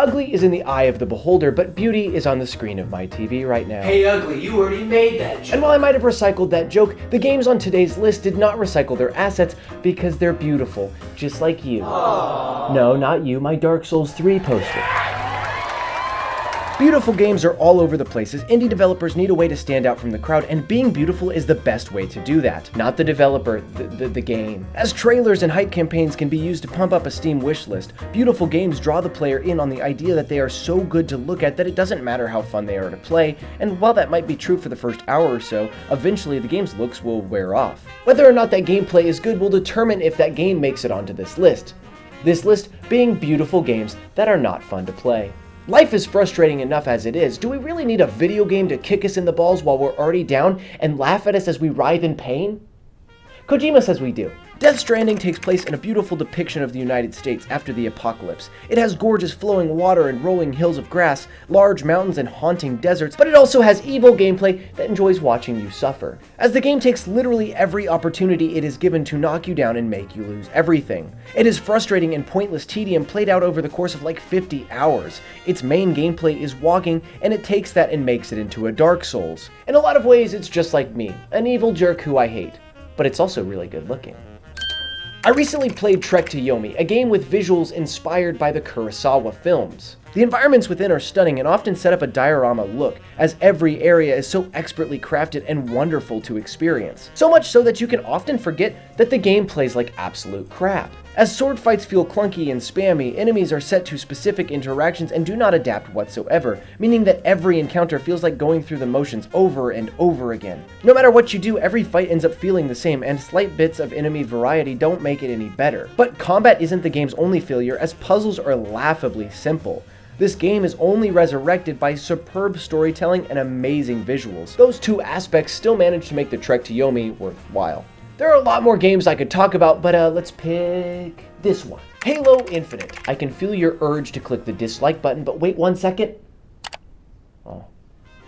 Ugly is in the eye of the beholder, but beauty is on the screen of my TV right now. Hey Ugly, you already made that joke. And while I might have recycled that joke, the games on today's list did not recycle their assets because they're beautiful, just like you. Aww. No, not you, my Dark Souls 3 poster. Beautiful games are all over the place as indie developers need a way to stand out from the crowd, and being beautiful is the best way to do that. Not the developer, the game. As trailers and hype campaigns can be used to pump up a Steam wishlist, beautiful games draw the player in on the idea that they are so good to look at that it doesn't matter how fun they are to play, and while that might be true for the first hour or so, eventually the game's looks will wear off. Whether or not that gameplay is good will determine if that game makes it onto this list. This list being beautiful games that are not fun to play. Life is frustrating enough as it is. Do we really need a video game to kick us in the balls while we're already down and laugh at us as we writhe in pain? Kojima says we do. Death Stranding takes place in a beautiful depiction of the United States after the apocalypse. It has gorgeous flowing water and rolling hills of grass, large mountains and haunting deserts, but it also has evil gameplay that enjoys watching you suffer. As the game takes literally every opportunity it is given to knock you down and make you lose everything. It is frustrating and pointless tedium played out over the course of like 50 hours. Its main gameplay is walking, and it takes that and makes it into a Dark Souls. In a lot of ways, it's just like me, an evil jerk who I hate, but it's also really good looking. I recently played Trek to Yomi, a game with visuals inspired by the Kurosawa films. The environments within are stunning and often set up a diorama look, as every area is so expertly crafted and wonderful to experience. So much so that you can often forget that the game plays like absolute crap. As sword fights feel clunky and spammy, enemies are set to specific interactions and do not adapt whatsoever, meaning that every encounter feels like going through the motions over and over again. No matter what you do, every fight ends up feeling the same, and slight bits of enemy variety don't make it any better. But combat isn't the game's only failure, as puzzles are laughably simple. This game is only resurrected by superb storytelling and amazing visuals. Those two aspects still manage to make the trek to Yomi worthwhile. There are a lot more games I could talk about, but let's pick this one. Halo Infinite. I can feel your urge to click the dislike button, but wait 1 second. Oh.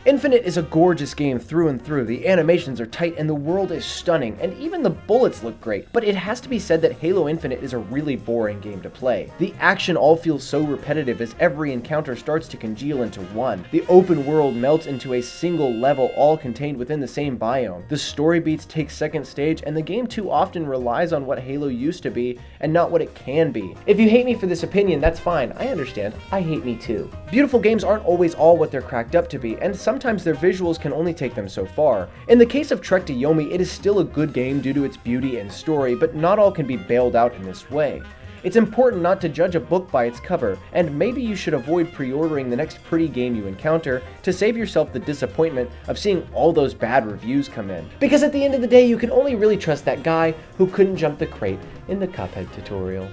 Infinite is a gorgeous game through and through. The animations are tight and the world is stunning, and even the bullets look great. But it has to be said that Halo Infinite is a really boring game to play. The action all feels so repetitive as every encounter starts to congeal into one. The open world melts into a single level, all contained within the same biome. The story beats take second stage, and the game too often relies on what Halo used to be and not what it can be. If you hate me for this opinion, that's fine. I understand. I hate me too. Beautiful games aren't always all what they're cracked up to be, and sometimes their visuals can only take them so far. In the case of Trek to Yomi, it is still a good game due to its beauty and story, but not all can be bailed out in this way. It's important not to judge a book by its cover, and maybe you should avoid pre-ordering the next pretty game you encounter to save yourself the disappointment of seeing all those bad reviews come in. Because at the end of the day, you can only really trust that guy who couldn't jump the crate in the Cuphead tutorial.